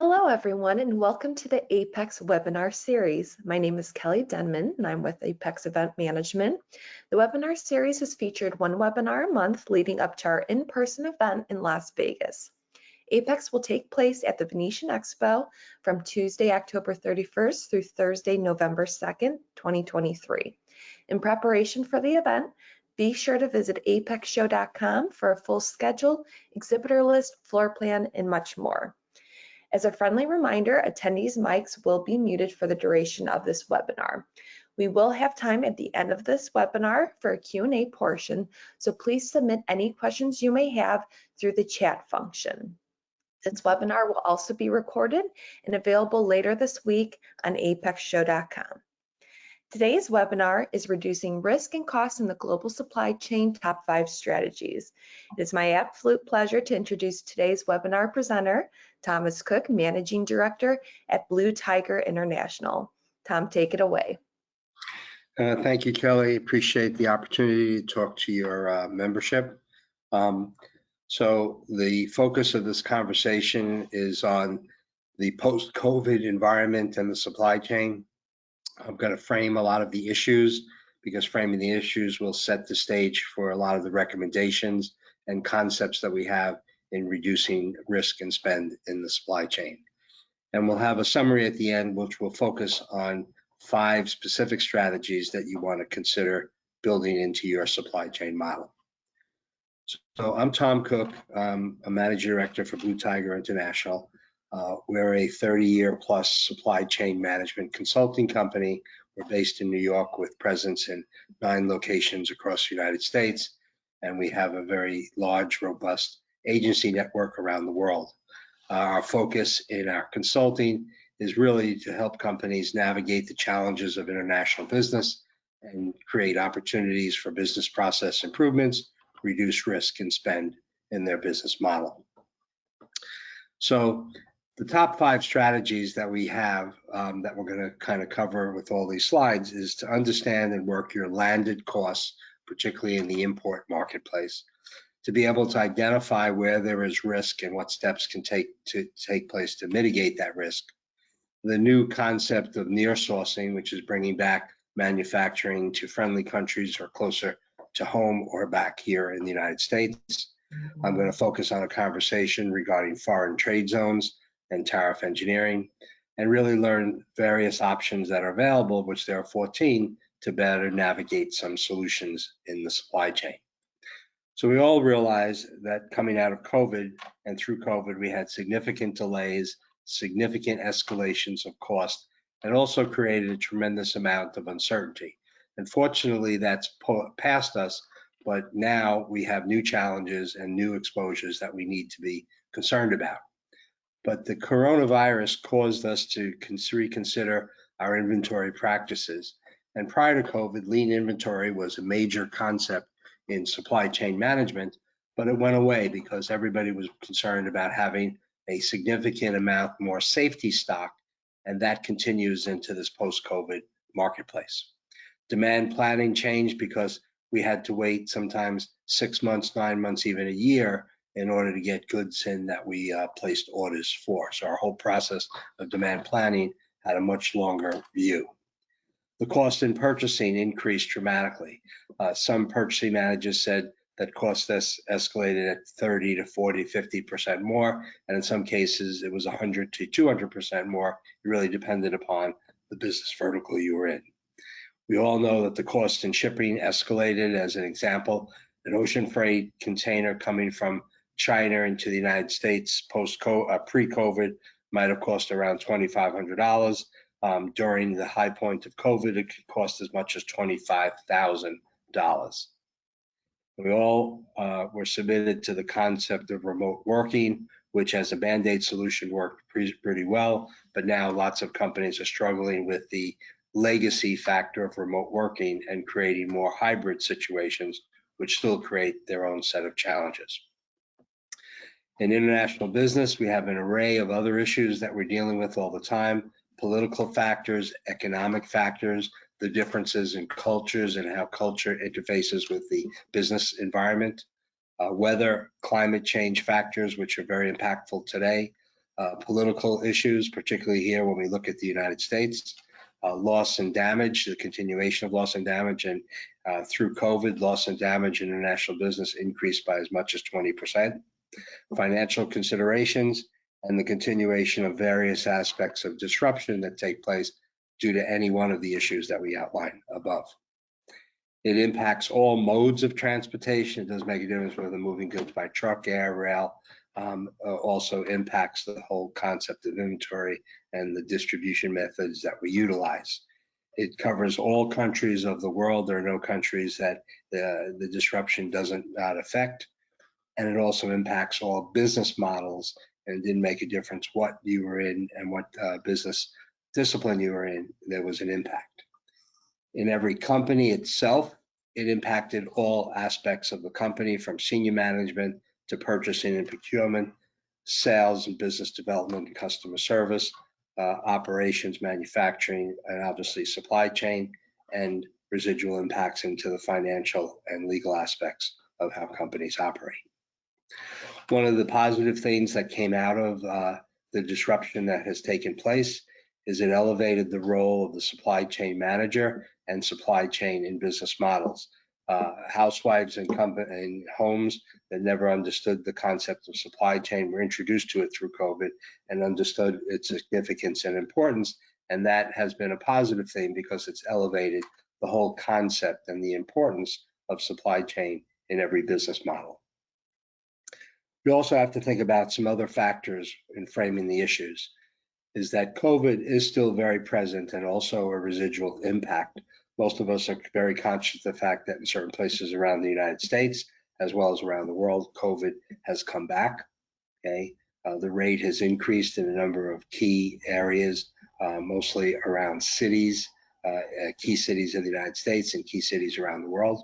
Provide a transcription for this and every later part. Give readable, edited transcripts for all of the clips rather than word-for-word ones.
Hello, everyone, and welcome to the AAPEX webinar series. My name is Kelly Denman, and I'm with AAPEX Event Management. The webinar series has featured one webinar a month leading up to our in-person event in Las Vegas. AAPEX will take place at the Venetian Expo from Tuesday, October 31st through Thursday, November 2nd, 2023. In preparation for the event, be sure to visit apexshow.com for a full schedule, exhibitor list, floor plan, and much more. As a friendly reminder, attendees' mics will be muted for the duration of this webinar. We will have time at the end of this webinar for a Q&A portion, so please submit any questions you may have through the chat function. This webinar will also be recorded and available later this week on apexshow.com. Today's webinar is Reducing Risk and Costs in the Global Supply Chain Top 5 Strategies. It is my absolute pleasure to introduce today's webinar presenter, Thomas Cook, Managing Director at Blue Tiger International. Tom, take it away. Thank you, Kelly. Appreciate the opportunity to talk to your membership. So the focus of this conversation is on the post-COVID environment and the supply chain. I'm going to frame a lot of the issues because framing the issues will set the stage for a lot of the recommendations and concepts that we have in reducing risk and spend in the supply chain. And we'll have a summary at the end, which will focus on 5 specific strategies that you want to consider building into your supply chain model. So I'm Tom Cook. I'm a Managing Director for Blue Tiger International. We're a 30-year plus supply chain management consulting company. We're based in New York with presence in 9 locations across the United States, and we have a very large, robust agency network around the world. Our focus in our consulting is really to help companies navigate the challenges of international business and create opportunities for business process improvements, reduce risk and spend in their business model. So the top 5 strategies that we have that we're going to kind of cover with all these slides is to understand and work your landed costs, particularly in the import marketplace, to be able to identify where there is risk and what steps can take place to mitigate that risk. The new concept of near sourcing, which is bringing back manufacturing to friendly countries or closer to home or back here in the United States. I'm going to focus on a conversation regarding foreign trade zones and tariff engineering, and really learn various options that are available, which there are 14, to better navigate some solutions in the supply chain. So we all realize that coming out of COVID and through COVID, we had significant delays, significant escalations of cost, and also created a tremendous amount of uncertainty. Unfortunately, that's past us, but now we have new challenges and new exposures that we need to be concerned about. But the coronavirus caused us to reconsider our inventory practices. And prior to COVID, lean inventory was a major concept in supply chain management, but it went away because everybody was concerned about having a significant amount more safety stock, and that continues into this post-COVID marketplace. Demand planning changed because we had to wait sometimes 6 months, 9 months, even a year in order to get goods in that we placed orders for. So our whole process of demand planning had a much longer view. The cost in purchasing increased dramatically. Some purchasing managers said that cost escalated at 30 to 40, 50% more, and in some cases it was 100 to 200% more. It really depended upon the business vertical you were in. We all know that the cost in shipping escalated. As an example, an ocean freight container coming from China into the United States pre-COVID might have cost around $2,500. During the high point of COVID, it could cost as much as $25,000. We all were submitted to the concept of remote working, which as a Band-Aid solution worked pretty well, but now lots of companies are struggling with the legacy factor of remote working and creating more hybrid situations, which still create their own set of challenges. In international business, we have an array of other issues that we're dealing with all the time: political factors, economic factors, the differences in cultures and how culture interfaces with the business environment, weather, climate change factors, which are very impactful today, political issues, particularly here when we look at the United States. Loss and damage, the continuation of loss and damage, and through COVID, loss and damage in international business increased by as much as 20%. Financial considerations and the continuation of various aspects of disruption that take place due to any one of the issues that we outline above. It impacts all modes of transportation. It does make a difference whether moving goods by truck, air, rail. Also impacts the whole concept of inventory and the distribution methods that we utilize. It covers all countries of the world. There are no countries that the disruption does not affect. And it also impacts all business models, and it didn't make a difference what you were in and what business discipline you were in, there was an impact. In every company itself, it impacted all aspects of the company, from senior management to purchasing and procurement, sales and business development and customer service, operations, manufacturing, and obviously supply chain, and residual impacts into the financial and legal aspects of how companies operate. One of the positive things that came out of the disruption that has taken place is it elevated the role of the supply chain manager and supply chain in business models. Housewives and homes that never understood the concept of supply chain were introduced to it through COVID and understood its significance and importance. And that has been a positive thing because it's elevated the whole concept and the importance of supply chain in every business model. We also have to think about some other factors in framing the issues. Is that COVID is still very present and also a residual impact. Most of us are very conscious of the fact that in certain places around the United States, as well as around the world, COVID has come back. Okay, the rate has increased in a number of key areas, mostly around cities, key cities in the United States and key cities around the world.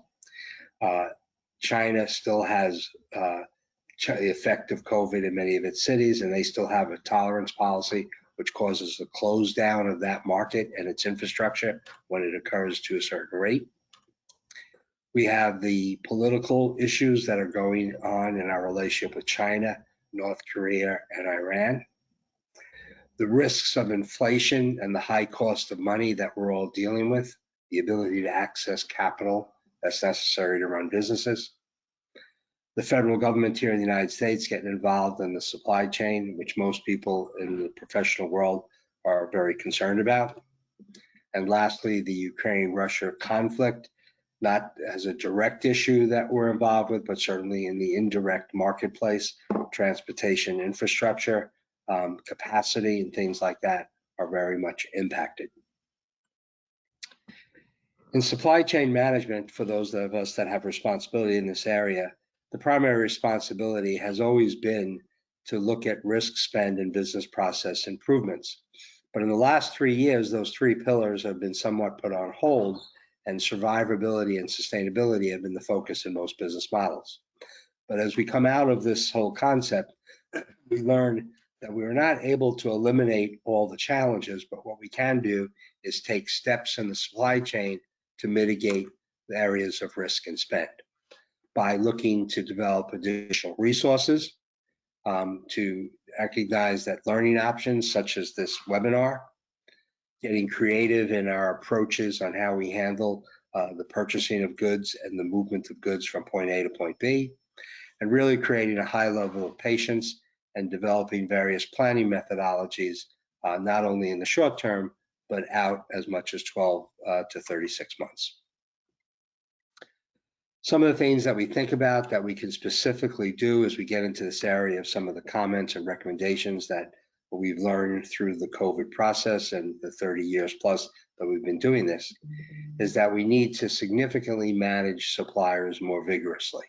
China still has the effect of COVID in many of its cities, and they still have a tolerance policy, which causes the close down of that market and its infrastructure when it occurs to a certain rate. We have the political issues that are going on in our relationship with China, North Korea, and Iran. The risks of inflation and the high cost of money that we're all dealing with, the ability to access capital that's necessary to run businesses. The federal government here in the United States getting involved in the supply chain, which most people in the professional world are very concerned about. And lastly, the Ukraine-Russia conflict, not as a direct issue that we're involved with, but certainly in the indirect marketplace, transportation infrastructure, capacity, and things like that are very much impacted. In supply chain management, for those of us that have responsibility in this area, the primary responsibility has always been to look at risk, spend, and business process improvements. But in the last 3 years, those 3 pillars have been somewhat put on hold, and survivability and sustainability have been the focus in most business models. But as we come out of this whole concept, we learn that we are not able to eliminate all the challenges, but what we can do is take steps in the supply chain to mitigate the areas of risk and spend, by looking to develop additional resources, to recognize that learning options such as this webinar, getting creative in our approaches on how we handle the purchasing of goods and the movement of goods from point A to point B, and really creating a high level of patience and developing various planning methodologies, not only in the short term, but out as much as 12 to 36 months. Some of the things that we think about that we can specifically do as we get into this area of some of the comments and recommendations that we've learned through the COVID process and the 30 years plus that we've been doing this, is that we need to significantly manage suppliers more vigorously.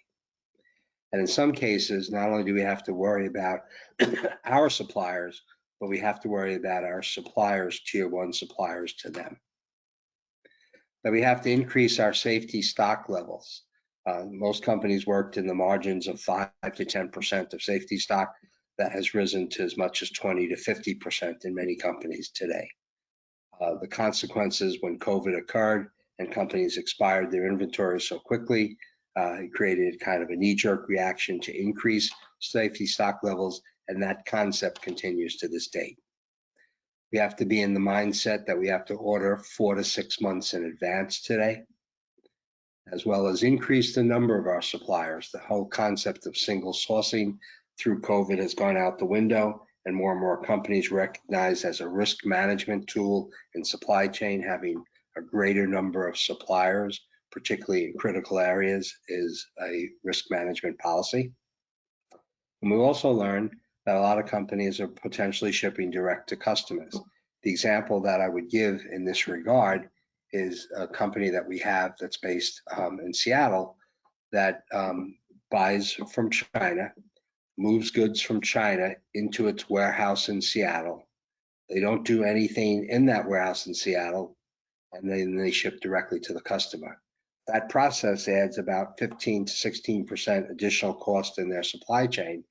And in some cases, not only do we have to worry about our suppliers, but we have to worry about our suppliers, tier 1 suppliers to them. That we have to increase our safety stock levels. Most companies worked in the margins of 5 to 10% of safety stock. That has risen to as much as 20 to 50% in many companies today. The consequences when COVID occurred and companies expired their inventory so quickly, it created kind of a knee-jerk reaction to increase safety stock levels, and that concept continues to this date. We have to be in the mindset that we have to order 4 to 6 months in advance today, as well as increase the number of our suppliers. The whole concept of single sourcing through COVID has gone out the window, and more companies recognize as a risk management tool in supply chain, having a greater number of suppliers, particularly in critical areas, is a risk management policy. And we also learned that a lot of companies are potentially shipping direct to customers. The example that I would give in this regard is a company that we have that's based in Seattle that buys from China, moves goods from China into its warehouse in Seattle. They don't do anything in that warehouse in Seattle, and then they ship directly to the customer. That process adds about 15 to 16% additional cost in their supply chain.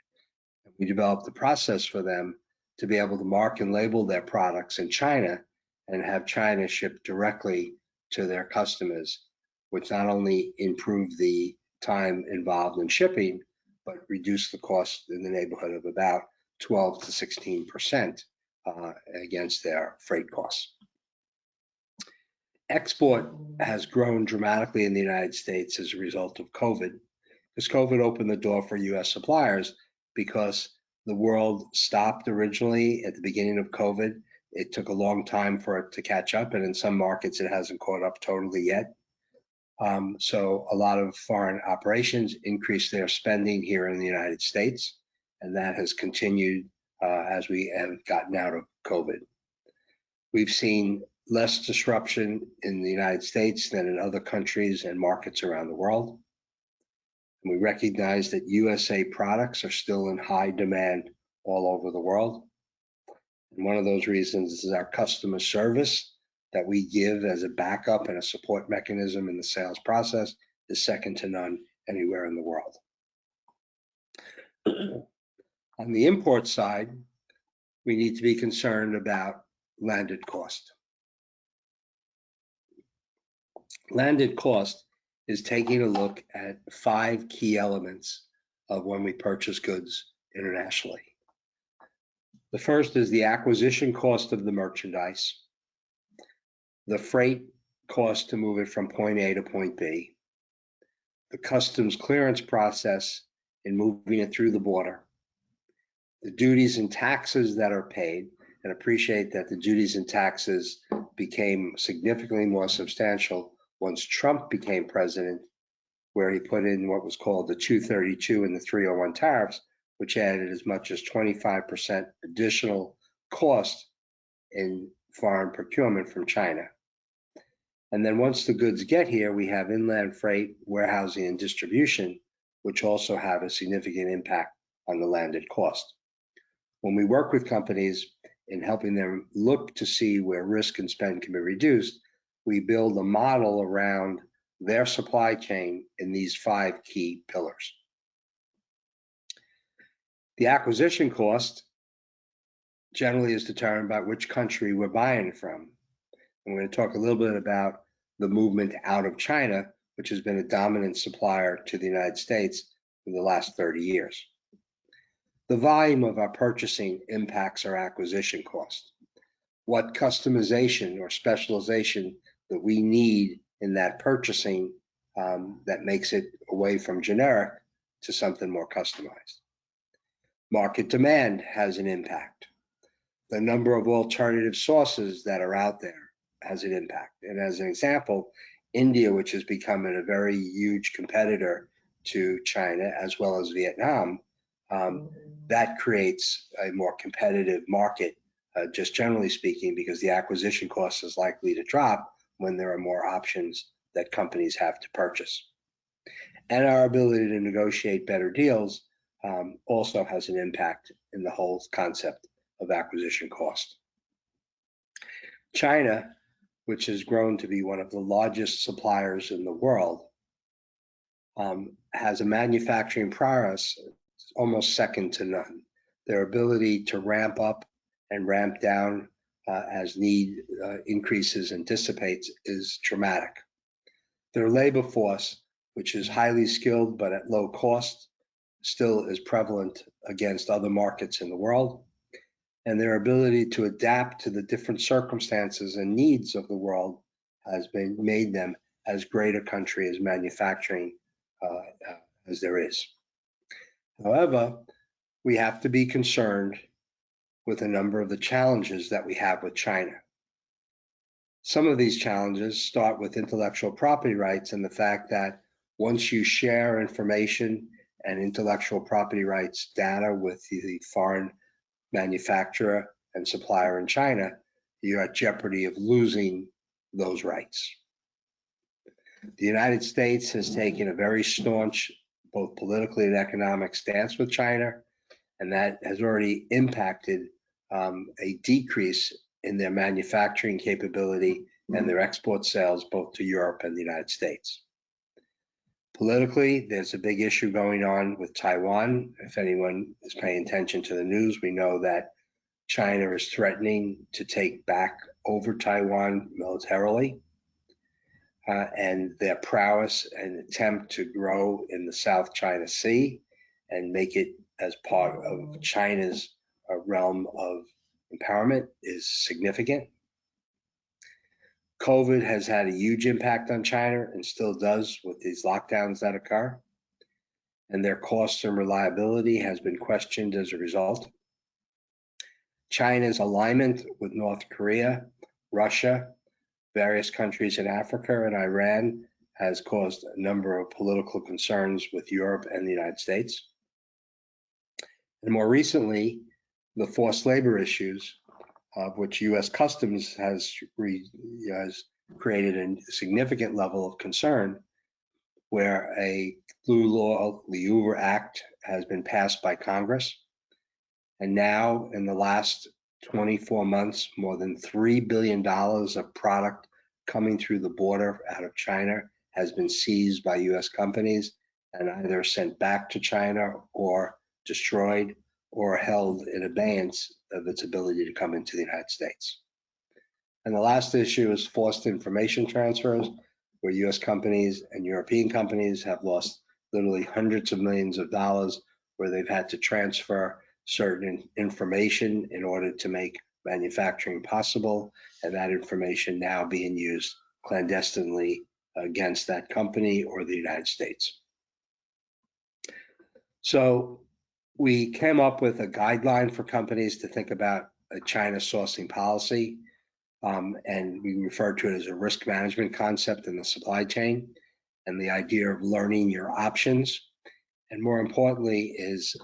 We developed the process for them to be able to mark and label their products in China and have China ship directly to their customers, which not only improve the time involved in shipping, but reduce the cost in the neighborhood of about 12 to 16% against their freight costs. Export has grown dramatically in the United States as a result of COVID, because COVID opened the door for US suppliers, because the world stopped originally at the beginning of COVID. It took a long time for it to catch up, and in some markets it hasn't caught up totally yet. So a lot of foreign operations increased their spending here in the United States, and that has continued as we have gotten out of COVID. We've seen less disruption in the United States than in other countries and markets around the world. And we recognize that USA products are still in high demand all over the world. And one of those reasons is our customer service that we give as a backup and a support mechanism in the sales process is second to none anywhere in the world. On the import side, we need to be concerned about landed cost. Landed cost is taking a look at 5 key elements of when we purchase goods internationally. The first is the acquisition cost of the merchandise, the freight cost to move it from point A to point B, the customs clearance process in moving it through the border, the duties and taxes that are paid, and appreciate that the duties and taxes became significantly more substantial once Trump became president, where he put in what was called the 232 and the 301 tariffs, which added as much as 25% additional cost in foreign procurement from China. And then once the goods get here, we have inland freight, warehousing, and distribution, which also have a significant impact on the landed cost. When we work with companies in helping them look to see where risk and spend can be reduced, we build a model around their supply chain in these 5 key pillars. The acquisition cost generally is determined by which country we're buying from. I'm going to talk a little bit about the movement out of China, which has been a dominant supplier to the United States for the last 30 years. The volume of our purchasing impacts our acquisition cost. What customization or specialization that we need in that purchasing that makes it away from generic to something more customized. Market demand has an impact. The number of alternative sources that are out there has an impact. And as an example, India, which has become a very huge competitor to China as well as Vietnam, that creates a more competitive market, just generally speaking, because the acquisition cost is likely to drop when there are more options that companies have to purchase. And our ability to negotiate better deals also has an impact in the whole concept of acquisition cost. China, which has grown to be one of the largest suppliers in the world, has a manufacturing prowess almost second to none. Their ability to ramp up and ramp down as need increases and dissipates is dramatic. Their labor force, which is highly skilled but at low cost, still is prevalent against other markets in the world, and their ability to adapt to the different circumstances and needs of the world has been made them as great a country as manufacturing as there is. However, we have to be concerned with a number of the challenges that we have with China. Some of these challenges start with intellectual property rights and the fact that once you share information and intellectual property rights data with the foreign manufacturer and supplier in China, you're at jeopardy of losing those rights. The United States has taken a very staunch, both politically and economic stance with China, and that has already impacted a decrease in their manufacturing capability and their export sales both to Europe and the United States. Politically, there's a big issue going on with Taiwan. If anyone is paying attention to the news, we know that China is threatening to take back over Taiwan militarily, and their prowess and attempt to grow in the South China Sea and make it as part of China's realm of empowerment is significant. COVID has had a huge impact on China and still does with these lockdowns that occur, and their cost and reliability has been questioned as a result. China's alignment with North Korea, Russia, various countries in Africa, and Iran has caused a number of political concerns with Europe and the United States. And more recently, the forced labor issues, of which U.S. Customs has created a significant level of concern, where a blue law, the Hoover Act, has been passed by Congress. And now, in the last 24 months, more than $3 billion of product coming through the border out of China has been seized by U.S. companies and either sent back to China or destroyed or held in abeyance of its ability to come into the United States. And the last issue is forced information transfers, where US companies and European companies have lost literally hundreds of millions of dollars, where they've had to transfer certain information in order to make manufacturing possible, and that information now being used clandestinely against that company or the United States. So we came up with a guideline for companies to think about a China sourcing policy, and we refer to it as a risk management concept in the supply chain, and the idea of learning your options. And more importantly is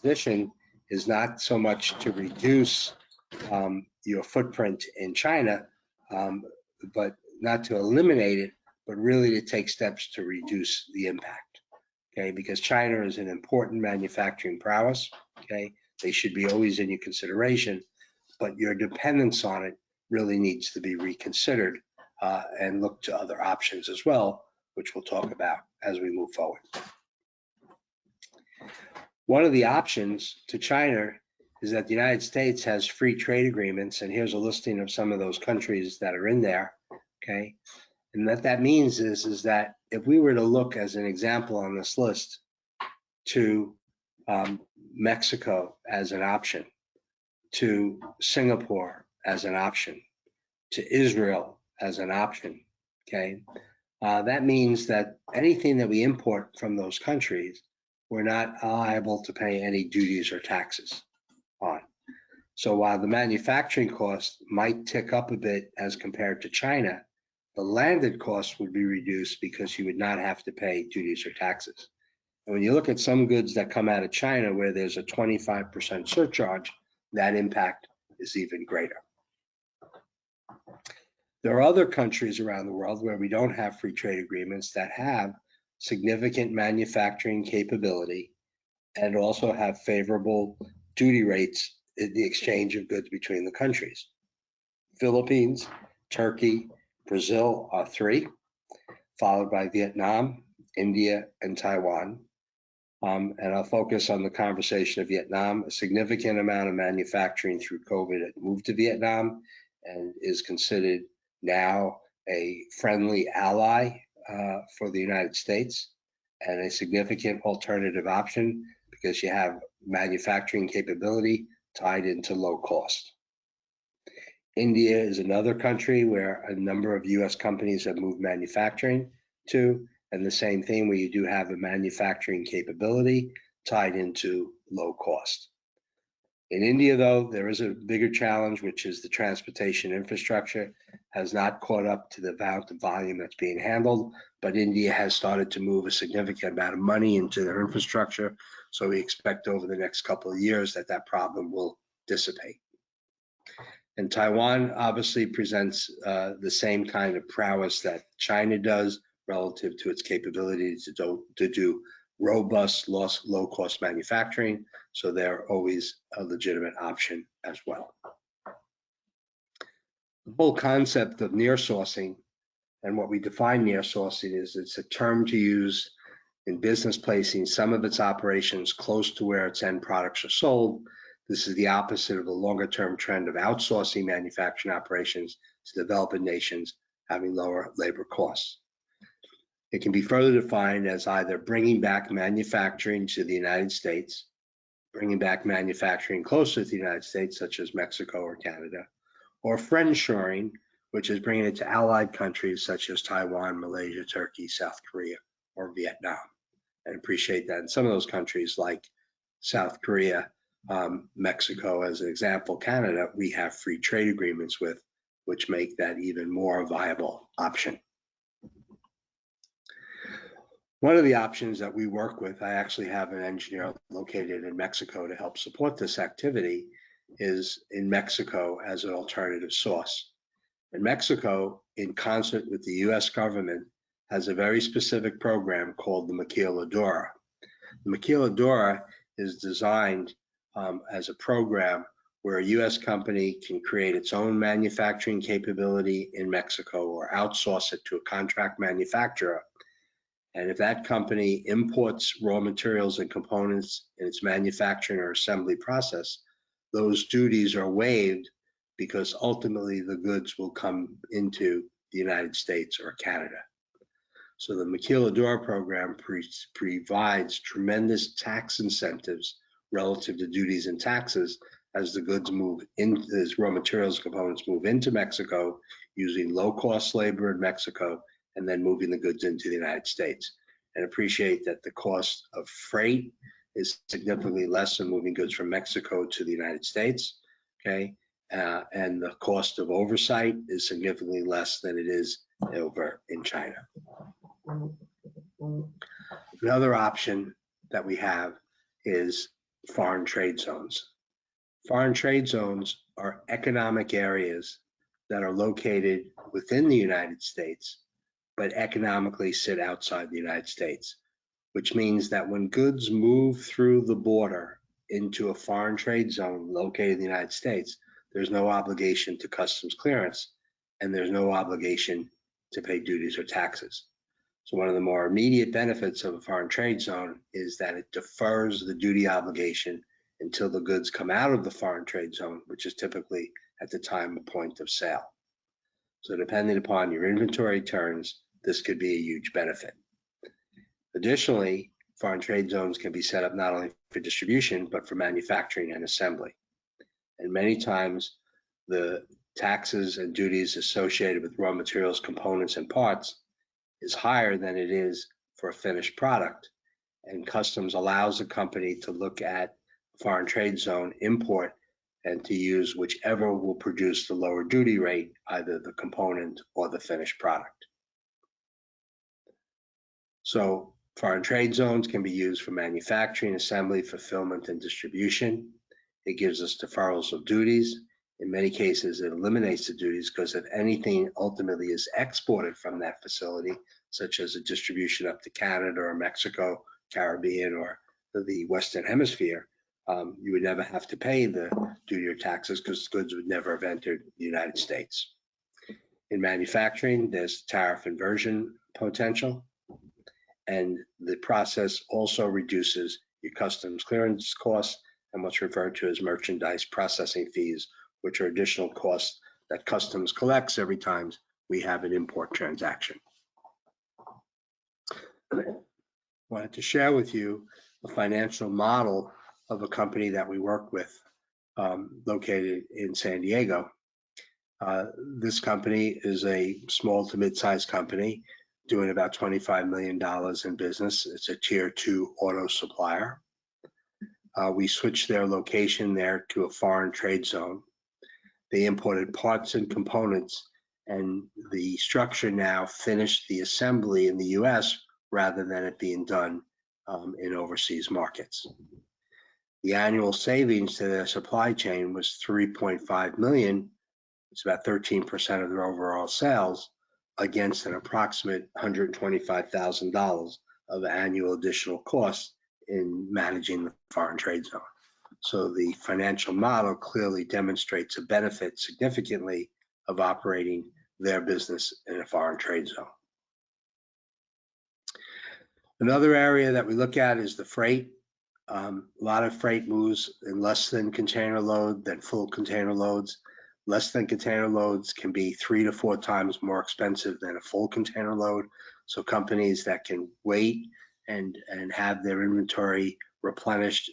position is not so much to reduce your footprint in China, but not to eliminate it, but really to take steps to reduce the impact. Okay, because China is an important manufacturing prowess. Okay, they should be always in your consideration, but your dependence on it really needs to be reconsidered and look to other options as well, which we'll talk about as we move forward. One of the options to China is that the United States has free trade agreements, and here's a listing of some of those countries that are in there, okay? And what that means is that if we were to look as an example on this list to Mexico as an option, to Singapore as an option, to Israel as an option, okay? That means that anything that we import from those countries, we're not liable to pay any duties or taxes on. So while the manufacturing cost might tick up a bit as compared to China, the landed cost would be reduced because you would not have to pay duties or taxes. And when you look at some goods that come out of China where there's a 25% surcharge, that impact is even greater. There are other countries around the world where we don't have free trade agreements that have significant manufacturing capability and also have favorable duty rates in the exchange of goods between the countries. Philippines, Turkey, Brazil are three, followed by Vietnam, India, and Taiwan. And I'll focus on the conversation of Vietnam. A significant amount of manufacturing through COVID had moved to Vietnam and is considered now a friendly ally for the United States. and a significant alternative option because you have manufacturing capability tied into low cost. India is another country where a number of US companies have moved manufacturing to, and the same thing where you do have a manufacturing capability tied into low cost. In India, though, there is a bigger challenge, which is the transportation infrastructure has not caught up to the amount of volume that's being handled, but India has started to move a significant amount of money into their infrastructure. So we expect over the next couple of years that that problem will dissipate. And Taiwan obviously presents the same kind of prowess that China does relative to its capability to do robust, low-cost manufacturing. So they're always a legitimate option as well. The whole concept of near sourcing and what we define near sourcing is it's a term to use in business placing some of its operations close to where its end products are sold. This is the opposite of the longer-term trend of outsourcing manufacturing operations to developing nations having lower labor costs. It can be further defined as either bringing back manufacturing to the United States, bringing back manufacturing closer to the United States, such as Mexico or Canada, or friendshoring, which is bringing it to allied countries such as Taiwan, Malaysia, Turkey, South Korea, or Vietnam. And appreciate that in some of those countries like South Korea, Mexico as an example, Canada, we have free trade agreements with, which make that even more a viable option. One of the options that we work with, I actually have an engineer located in Mexico to help support this activity, is in Mexico as an alternative source. And Mexico, in concert with the US government, has a very specific program called the Maquiladora. The Maquiladora is designed as a program where a US company can create its own manufacturing capability in Mexico or outsource it to a contract manufacturer. And if that company imports raw materials and components in its manufacturing or assembly process, those duties are waived because ultimately the goods will come into the United States or Canada. So the Maquiladora program provides tremendous tax incentives relative to duties and taxes as the goods move in, as raw materials components move into Mexico using low-cost labor in Mexico and then moving the goods into the United States. And appreciate that the cost of freight is significantly less than moving goods from Mexico to the United States, okay? And the cost of oversight is significantly less than it is over in China. Another option that we have is foreign trade zones. Foreign trade zones are economic areas that are located within the United States, but economically sit outside the United States, which means that when goods move through the border into a foreign trade zone located in the United States, there's no obligation to customs clearance, and there's no obligation to pay duties or taxes. So one of the more immediate benefits of a foreign trade zone is that it defers the duty obligation until the goods come out of the foreign trade zone, which is typically at the time of point of sale. So depending upon your inventory turns, this could be a huge benefit. Additionally, foreign trade zones can be set up not only for distribution, but for manufacturing and assembly. And many times the taxes and duties associated with raw materials, components, and parts is higher than it is for a finished product. And customs allows a company to look at foreign trade zone import and to use whichever will produce the lower duty rate, either the component or the finished product. So foreign trade zones can be used for manufacturing, assembly, fulfillment, and distribution. It gives us deferrals of duties. In many cases, it eliminates the duties because if anything ultimately is exported from that facility, such as a distribution up to Canada or Mexico, Caribbean, or the Western Hemisphere, you would never have to pay the duty or taxes because goods would never have entered the United States. In manufacturing, there's tariff inversion potential, and the process also reduces your customs clearance costs and what's referred to as merchandise processing fees, which are additional costs that customs collects every time we have an import transaction. wanted to share with you a financial model of a company that we work with located in San Diego. This company is a small to mid-sized company doing about $25 million in business. It's a tier 2 auto supplier. We switched their location there to a foreign trade zone. They imported parts and components, and the structure now finished the assembly in the US rather than it being done in overseas markets. The annual savings to their supply chain was $3.5 million. It's about 13% of their overall sales against an approximate $125,000 of annual additional costs in managing the foreign trade zone. So the financial model clearly demonstrates a benefit significantly of operating their business in a foreign trade zone. Another area that we look at is the freight. A lot of freight moves in less than container load than full container loads. Less than container loads can be 3 to 4 times more expensive than a full container load. So companies that can wait and have their inventory replenished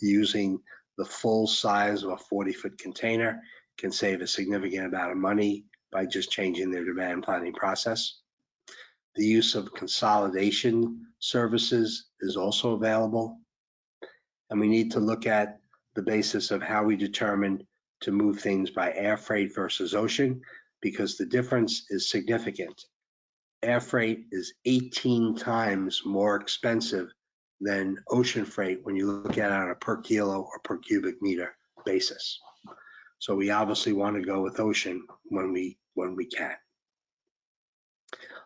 using the full size of a 40-foot container can save a significant amount of money by just changing their demand planning process. The use of consolidation services is also available. And we need to look at the basis of how we determine to move things by air freight versus ocean, because the difference is significant. Air freight is 18 times more expensive than ocean freight when you look at it on a per kilo or per cubic meter basis. So we obviously want to go with ocean when we can.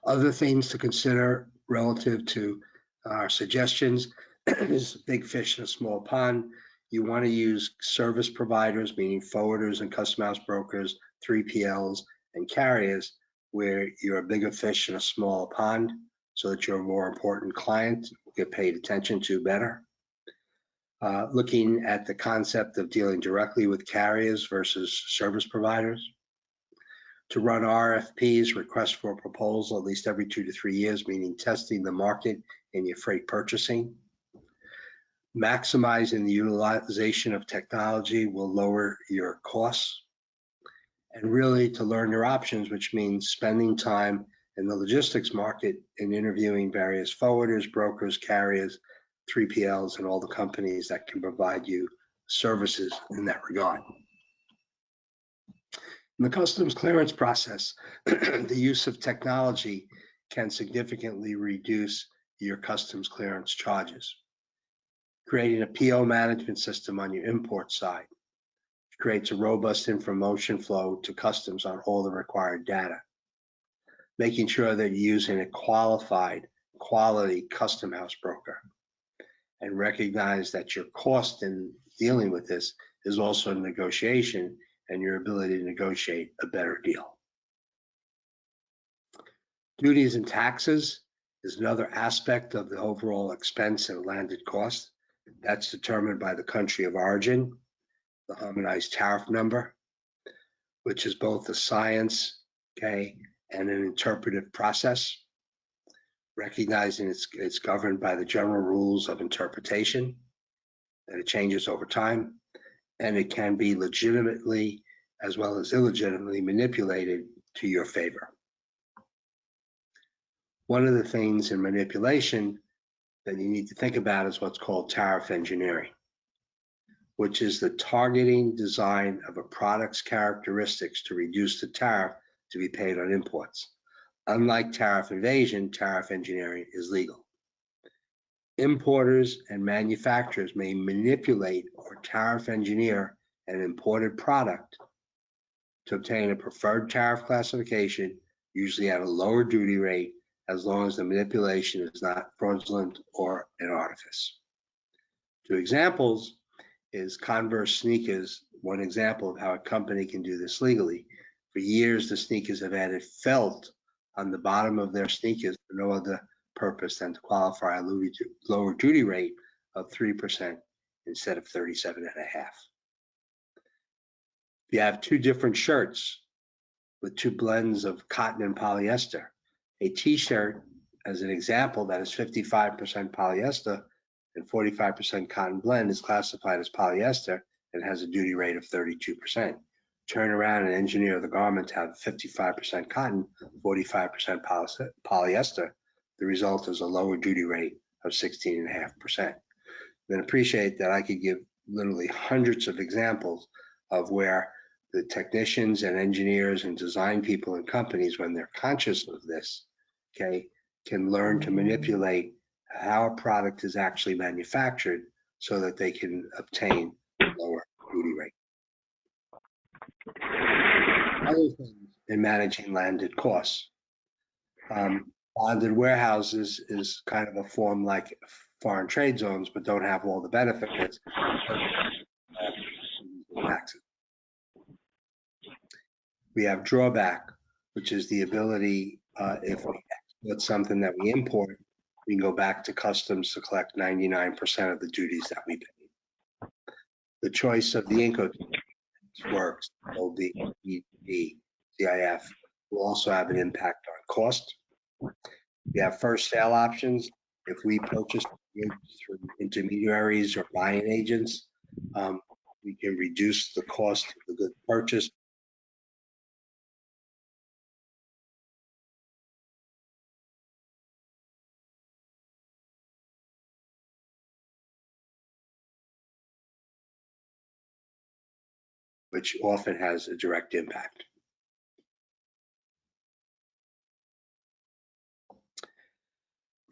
Other things to consider relative to our suggestions is big fish in a small pond. You want to use service providers, meaning forwarders and custom house brokers, 3PLs, and carriers, where you're a bigger fish in a small pond, so that you're a more important client, get paid attention to better. Looking at the concept of dealing directly with carriers versus service providers. To run RFPs, request for a proposal, at least every 2 to 3 years, meaning testing the market in your freight purchasing. Maximizing the utilization of technology will lower your costs. And really to learn your options, which means spending time in the logistics market and interviewing various forwarders, brokers, carriers, 3PLs, and all the companies that can provide you services in that regard. In the customs clearance process, the use of technology can significantly reduce your customs clearance charges. Creating a PO management system on your import side creates a robust information flow to customs on all the required data. Making sure that you're using a qualified, quality custom house broker, and recognize that your cost in dealing with this is also a negotiation and your ability to negotiate a better deal. Duties and taxes is another aspect of the overall expense and landed cost. That's determined by the country of origin, the harmonized tariff number, which is both a science, okay, and an interpretive process. Recognizing it's governed by the general rules of interpretation, that it changes over time, and it can be legitimately as well as illegitimately manipulated to your favor. One of the things in manipulation that you need to think about is what's called tariff engineering, which is the targeting design of a product's characteristics to reduce the tariff to be paid on imports. Unlike tariff evasion, tariff engineering is legal. Importers and manufacturers may manipulate or tariff engineer an imported product to obtain a preferred tariff classification, usually at a lower duty rate, as long as the manipulation is not fraudulent or an artifice. Two examples is Converse sneakers, one example of how a company can do this legally. For years, the sneakers have added felt on the bottom of their sneakers for no other purpose than to qualify a lower duty rate of 3% instead of 37.5%. If you have two different shirts with two blends of cotton and polyester, a t-shirt as an example, that is 55% polyester and 45% cotton blend is classified as polyester and has a duty rate of 32%. Turn around and engineer the garment to have 55% cotton, 45% polyester. The result is a lower duty rate of 16.5%. Then appreciate that I could give literally hundreds of examples of where the technicians and engineers and design people and companies, when they're conscious of this, okay, can learn to manipulate how a product is actually manufactured so that they can obtain a lower duty rate. Other things in managing landed costs. Bonded warehouses is kind of a form like foreign trade zones, but don't have all the benefits. We have drawback, which is the ability, if we export something that we import, we can go back to customs to collect 99% of the duties that we pay. The choice of the Incoterms works, OD, ED, CIF, will also have an impact on cost. We have first sale options. If we purchase goods through intermediaries or buying agents, we can reduce the cost of the good purchase. Which often has a direct impact.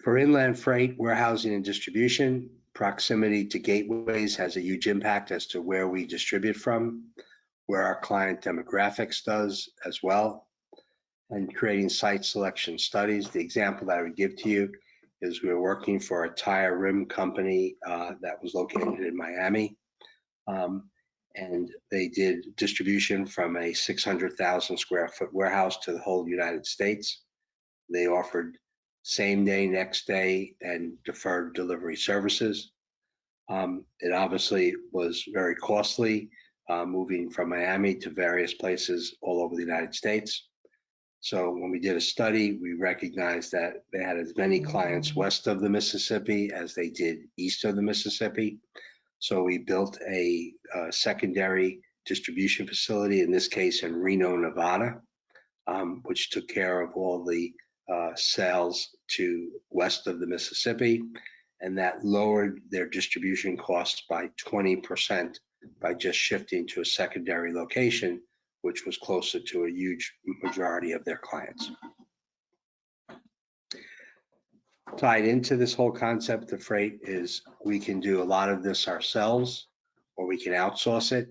For inland freight, warehousing, and distribution, proximity to gateways has a huge impact as to where we distribute from, where our client demographics does as well, and creating site selection studies. The example that I would give to you is we're working for a tire rim company that was located in Miami. And they did distribution from a 600,000 square foot warehouse to the whole United States. They offered same day, next day, and deferred delivery services. It obviously was very costly, moving from Miami to various places all over the United States. So when we did a study, we recognized that they had as many clients west of the Mississippi as they did east of the Mississippi. So we built a secondary distribution facility, in this case in Reno, Nevada, which took care of all the sales to west of the Mississippi, and that lowered their distribution costs by 20% by just shifting to a secondary location, which was closer to a huge majority of their clients. Tied into this whole concept of freight is we can do a lot of this ourselves, or we can outsource it.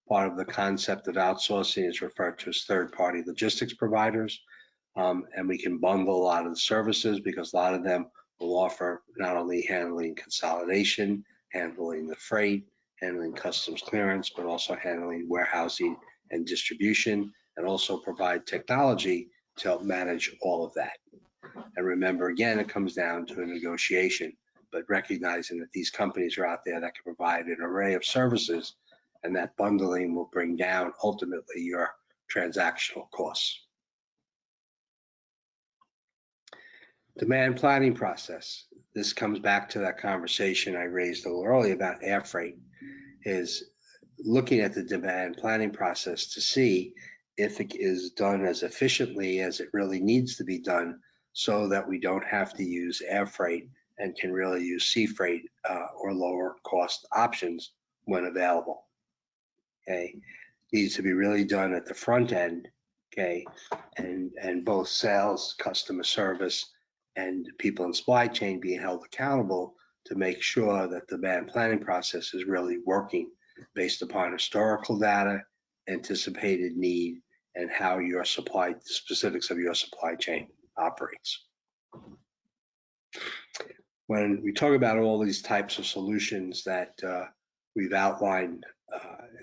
Part of the concept of outsourcing is referred to as third-party logistics providers. And we can bundle a lot of the services because a lot of them will offer not only handling consolidation, handling the freight, handling customs clearance, but also handling warehousing and distribution, and also provide technology to help manage all of that. And remember, again, it comes down to a negotiation, but recognizing that these companies are out there that can provide an array of services, and that bundling will bring down ultimately your transactional costs. Demand planning process. This comes back to that conversation I raised a little earlier about air freight, is looking at the demand planning process to see if it is done as efficiently as it really needs to be done, so that we don't have to use air freight and can really use sea freight or lower cost options when available. Okay, needs to be really done at the front end. Okay, and both sales, customer service, and people in supply chain being held accountable to make sure that the demand planning process is really working based upon historical data, anticipated need, and how your supply, the specifics of your supply chain operates. When we talk about all these types of solutions that we've outlined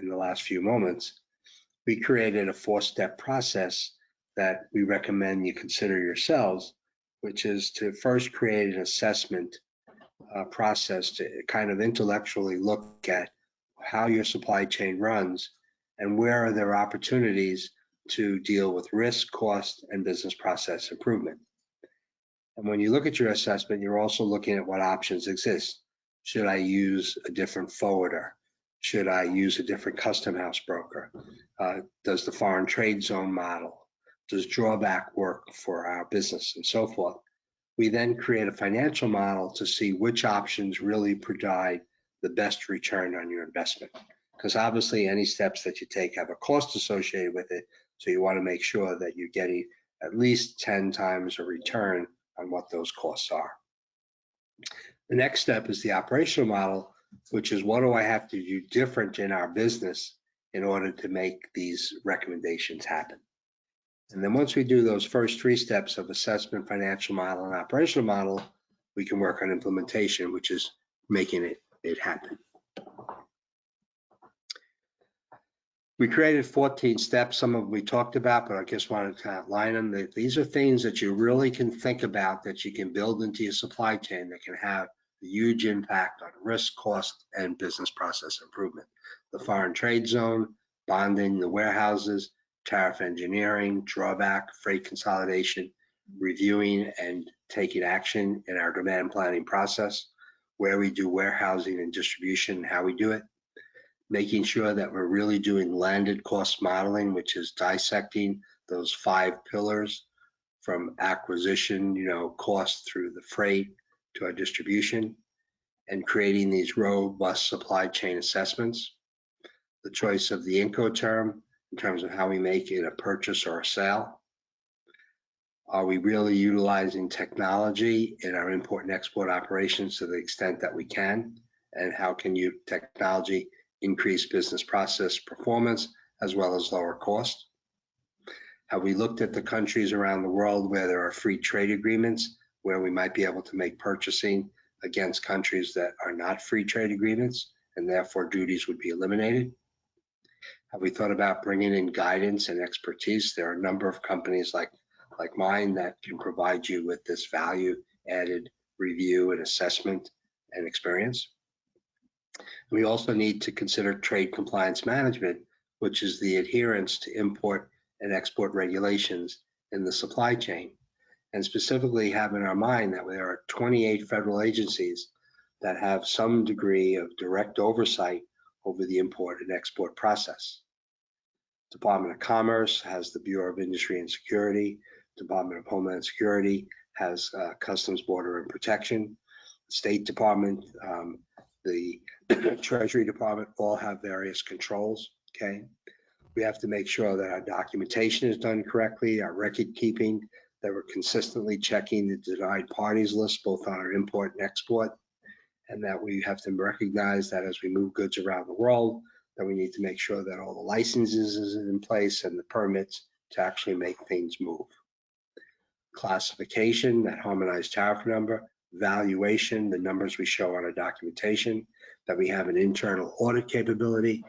in the last few moments, we created a 4-step process that we recommend you consider yourselves, which is to first create an assessment process to kind of intellectually look at how your supply chain runs and where are there opportunities to deal with risk, cost, and business process improvement. And when you look at your assessment, you're also looking at what options exist. Should I use a different forwarder? Should I use a different custom house broker? Does the foreign trade zone model? Does drawback work for our business and so forth? We then create a financial model to see which options really provide the best return on your investment. Because obviously any steps that you take have a cost associated with it. So you want to make sure that you're getting at least 10 times a return on what those costs are. The next step is the operational model, which is what do I have to do different in our business in order to make these recommendations happen. And then once we do those first 3 steps of assessment, financial model, and operational model, we can work on implementation, which is making it happen. We created 14 steps. Some of them we talked about, but I just wanted to outline them. These are things that you really can think about that you can build into your supply chain that can have a huge impact on risk, cost, and business process improvement. The foreign trade zone, bonding the warehouses, tariff engineering, drawback, freight consolidation, reviewing and taking action in our demand planning process, where we do warehousing and distribution, and how we do it, making sure that we're really doing landed cost modeling, which is dissecting those 5 pillars from acquisition, cost through the freight to our distribution, and creating these robust supply chain assessments. The choice of the Incoterm in terms of how we make it a purchase or a sale. Are we really utilizing technology in our import and export operations to the extent that we can? And how can technology increase business process performance as well as lower cost? Have we looked at the countries around the world where there are free trade agreements, where we might be able to make purchasing against countries that are not free trade agreements, and therefore duties would be eliminated? Have we thought about bringing in guidance and expertise? There are a number of companies like mine that can provide you with this value added review and assessment and experience. We also need to consider trade compliance management, which is the adherence to import and export regulations in the supply chain, and specifically have in our mind that there are 28 federal agencies that have some degree of direct oversight over the import and export process. Department of Commerce has the Bureau of Industry and Security. Department of Homeland Security has Customs, Border and Protection. State Department, the Treasury Department all have various controls, okay? We have to make sure that our documentation is done correctly, our record keeping, that we're consistently checking the denied parties list, both on our import and export, and that we have to recognize that as we move goods around the world, that we need to make sure that all the licenses is in place and the permits to actually make things move. Classification, that harmonized tariff number, valuation, the numbers we show on our documentation, that we have an internal audit capability,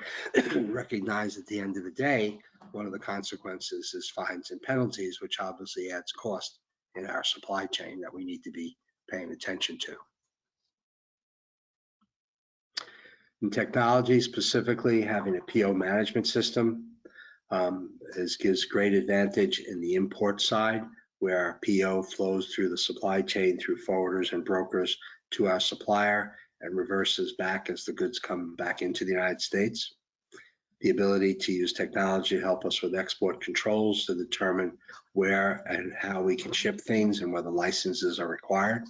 recognize at the end of the day, one of the consequences is fines and penalties, which obviously adds cost in our supply chain that we need to be paying attention to. In technology, specifically having a PO management system gives great advantage in the import side, where our PO flows through the supply chain through forwarders and brokers to our supplier and reverses back as the goods come back into the United States. The ability to use technology to help us with export controls to determine where and how we can ship things and whether licenses are required.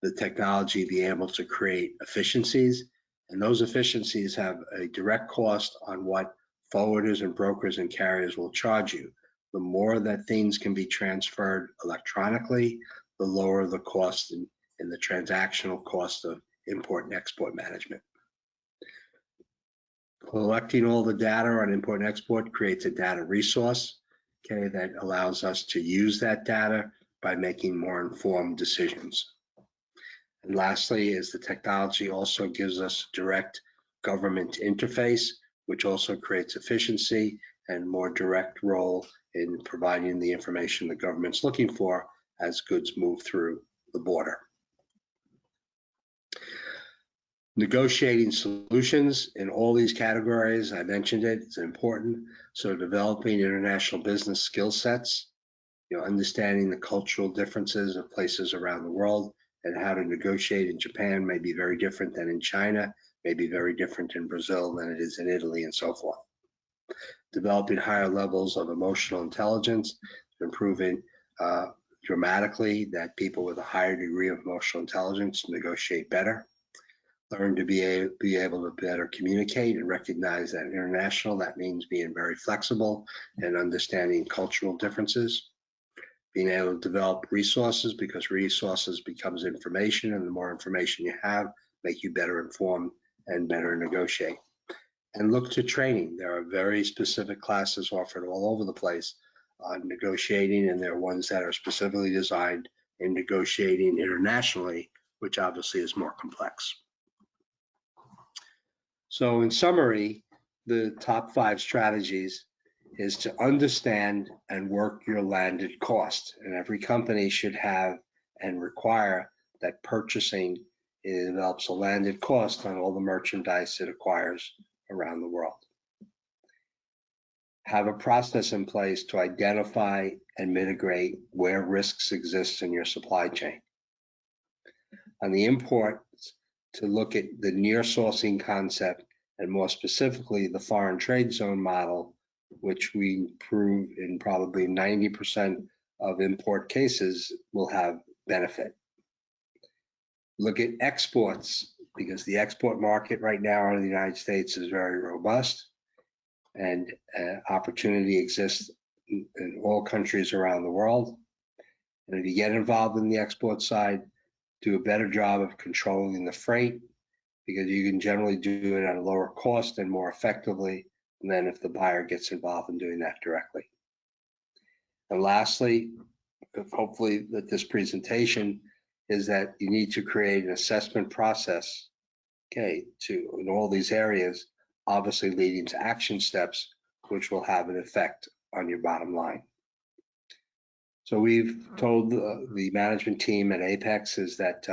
The technology being able to create efficiencies, and those efficiencies have a direct cost on what forwarders and brokers and carriers will charge you. The more that things can be transferred electronically, the lower the cost in the transactional cost of import and export management. Collecting all the data on import and export creates a data resource, okay, that allows us to use that data by making more informed decisions. And lastly is the technology also gives us direct government interface, which also creates efficiency and more direct role in providing the information the government's looking for as goods move through the border. Negotiating solutions in all these categories, I mentioned it, it's important. So developing international business skill sets, understanding the cultural differences of places around the world and how to negotiate in Japan may be very different than in China, may be very different in Brazil than it is in Italy, and so forth. Developing higher levels of emotional intelligence, improving dramatically that people with a higher degree of emotional intelligence negotiate better. Learn to be able to better communicate and recognize that international, that means being very flexible and understanding cultural differences. Being able to develop resources, because resources becomes information, and the more information you have, make you better informed and better negotiate. And look to training. There are very specific classes offered all over the place on negotiating, and there are ones that are specifically designed in negotiating internationally, which obviously is more complex. So in summary, the top 5 strategies is to understand and work your landed cost. And every company should have and require that purchasing develops a landed cost on all the merchandise it acquires around the world. Have a process in place to identify and mitigate where risks exist in your supply chain. On the imports, to look at the near sourcing concept, and more specifically the foreign trade zone model, which we prove in probably 90% of import cases will have benefit. Look at exports, because the export market right now in the United States is very robust, and opportunity exists in all countries around the world. And if you get involved in the export side, do a better job of controlling the freight, because you can generally do it at a lower cost and more effectively than if the buyer gets involved in doing that directly. And lastly, hopefully that this presentation is that you need to create an assessment process, okay, to in all these areas, obviously leading to action steps, which will have an effect on your bottom line. So we've told the management team at AAPEX is that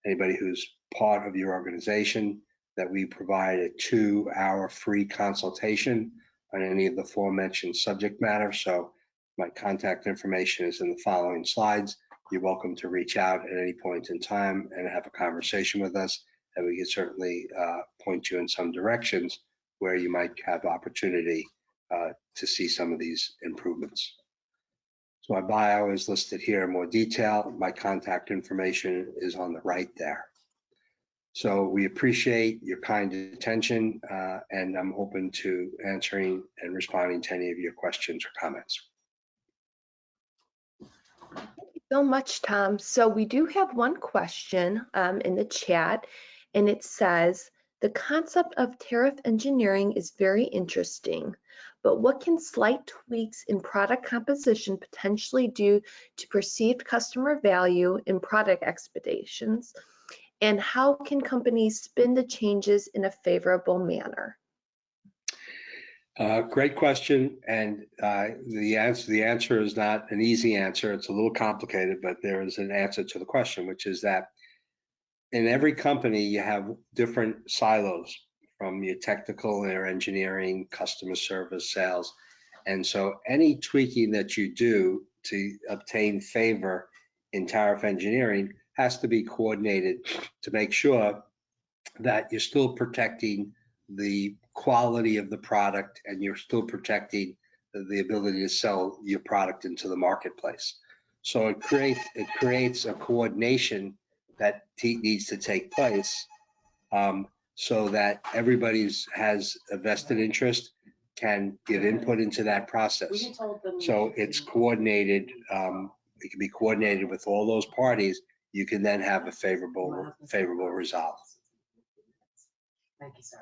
anybody who's part of your organization, that we provide a 2-hour free consultation on any of the aforementioned subject matter. So my contact information is in the following slides. You're welcome to reach out at any point in time and have a conversation with us, and we can certainly point you in some directions where you might have opportunity to see some of these improvements. So my bio is listed here in more detail. My contact information is on the right there. So we appreciate your kind attention, and I'm open to answering and responding to any of your questions or comments. Thank you so much, Tom. So we do have one question in the chat, and it says, the concept of tariff engineering is very interesting, but what can slight tweaks in product composition potentially do to perceived customer value in product expectations? And how can companies spin the changes in a favorable manner? Great question, and the answer is not an easy answer. It's a little complicated, but there is an answer to the question, which is that in every company you have different silos, from your technical or engineering, customer service, sales, and so any tweaking that you do to obtain favor in tariff engineering has to be coordinated to make sure that you're still protecting the quality of the product and you're still protecting the ability to sell your product into the marketplace. So it creates a coordination that needs to take place, so that everybody has a vested interest, can give input into that process. So it's coordinated. It can be coordinated with all those parties. You can then have a favorable result. Thank you, sir.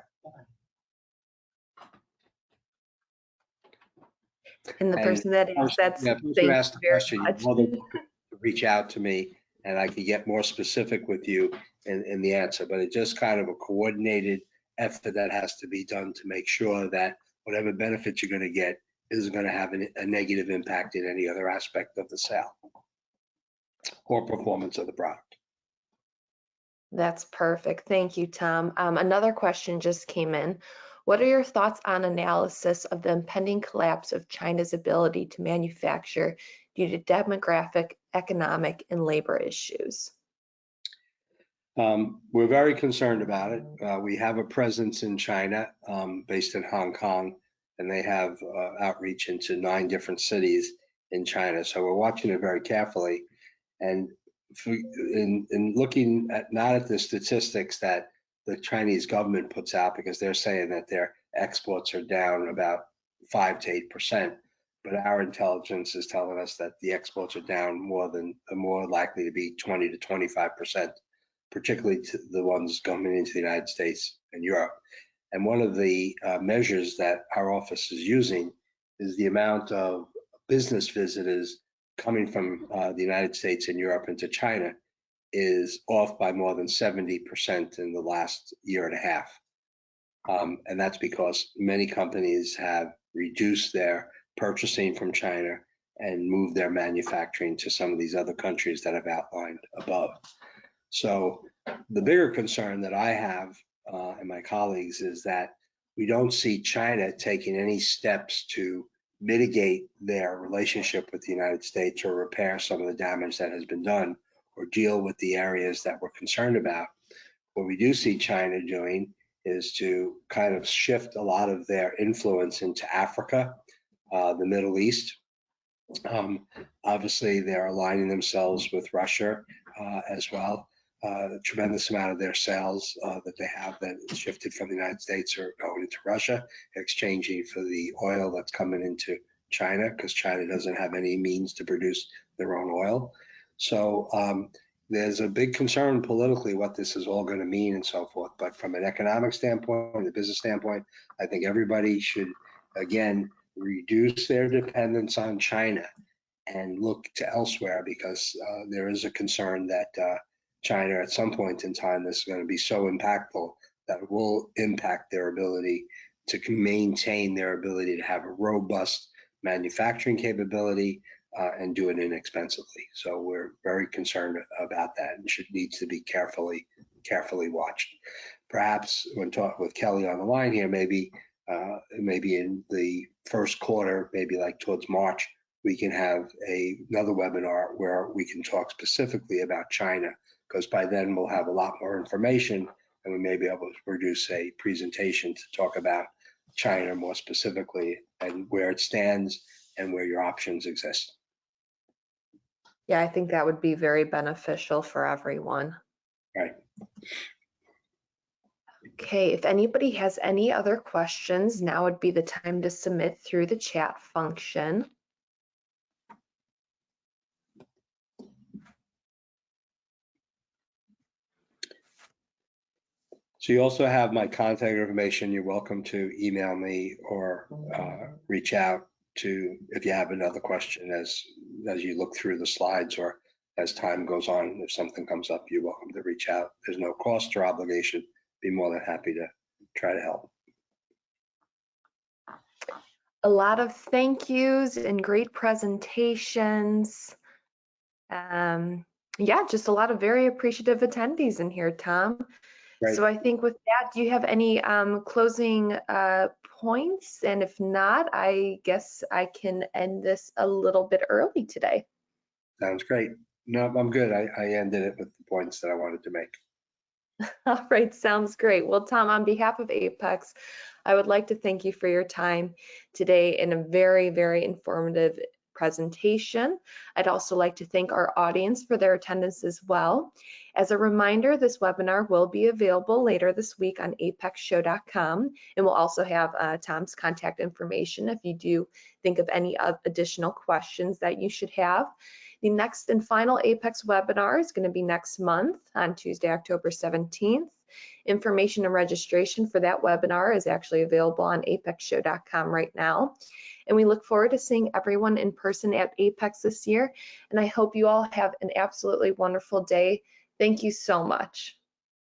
And the person that asked that, Yeah, thank you you asked the very question, much. you're more than welcome to reach out to me and I could get more specific with you in the answer, but it's just kind of a coordinated effort that has to be done to make sure that whatever benefit you're going to get isn't going to have a negative impact in any other aspect of the sale or performance of the product. That's perfect. Thank you, Tom. Another question just came in. What are your thoughts on analysis of the impending collapse of China's ability to manufacture due to demographic, economic, and labor issues. We're very concerned about it. We have a presence in China, based in Hong Kong, and they have outreach into 9 different cities in China. So we're watching it very carefully. And in looking at not at the statistics that the Chinese government puts out, because they're saying that their exports are down about 5 to 8%, but our intelligence is telling us that the exports are down more likely to be 20 to 25%, particularly to the ones coming into the United States and Europe. And one of the measures that our office is using is the amount of business visitors coming from the United States and Europe into China is off by more than 70% in the last year and a half. And that's because many companies have reduced their purchasing from China and moved their manufacturing to some of these other countries that I've outlined above. So the bigger concern that I have and my colleagues is that we don't see China taking any steps to mitigate their relationship with the United States or repair some of the damage that has been done or deal with the areas that we're concerned about. What we do see China doing is to kind of shift a lot of their influence into Africa, the Middle East. Obviously, they're aligning themselves with Russia as well. A tremendous amount of their sales that they have that shifted from the United States are going into Russia, exchanging for the oil that's coming into China, because China doesn't have any means to produce their own oil. So there's a big concern politically what this is all going to mean and so forth. But from an economic standpoint, a business standpoint, I think everybody should, again, reduce their dependence on China and look to elsewhere, because there is a concern that China at some point in time, this is going to be so impactful that it will impact their ability to maintain their ability to have a robust manufacturing capability and do it inexpensively. So we're very concerned about that and needs to be carefully watched. Perhaps when talking with Kelly on the line here, maybe in the first quarter, maybe like towards March, we can have another webinar where we can talk specifically about China, because by then we'll have a lot more information and we may be able to produce a presentation to talk about China more specifically and where it stands and where your options exist. Yeah, I think that would be very beneficial for everyone. Right. Okay, if anybody has any other questions, now would be the time to submit through the chat function. So you also have my contact information. You're welcome to email me or reach out to if you have another question as you look through the slides or as time goes on. If something comes up, you're welcome to reach out. There's no cost or obligation. Be more than happy to try to help. A lot of thank yous and great presentations. Yeah, just a lot of very appreciative attendees in here, Tom. Right. So I think with that, do you have any closing points? And if not, I guess I can end this a little bit early today. Sounds great. No, I'm good. I ended it with the points that I wanted to make. All right, sounds great. Well, Tom, on behalf of AAPEX, I would like to thank you for your time today in a very, very informative presentation. I'd also like to thank our audience for their attendance as well. As a reminder, this webinar will be available later this week on apexshow.com, and we'll also have Tom's contact information if you do think of any additional questions that you should have. The next and final AAPEX webinar is going to be next month on Tuesday, October 17th. Information and registration for that webinar is actually available on apexshow.com right now. And we look forward to seeing everyone in person at AAPEX this year. And I hope you all have an absolutely wonderful day. Thank you so much.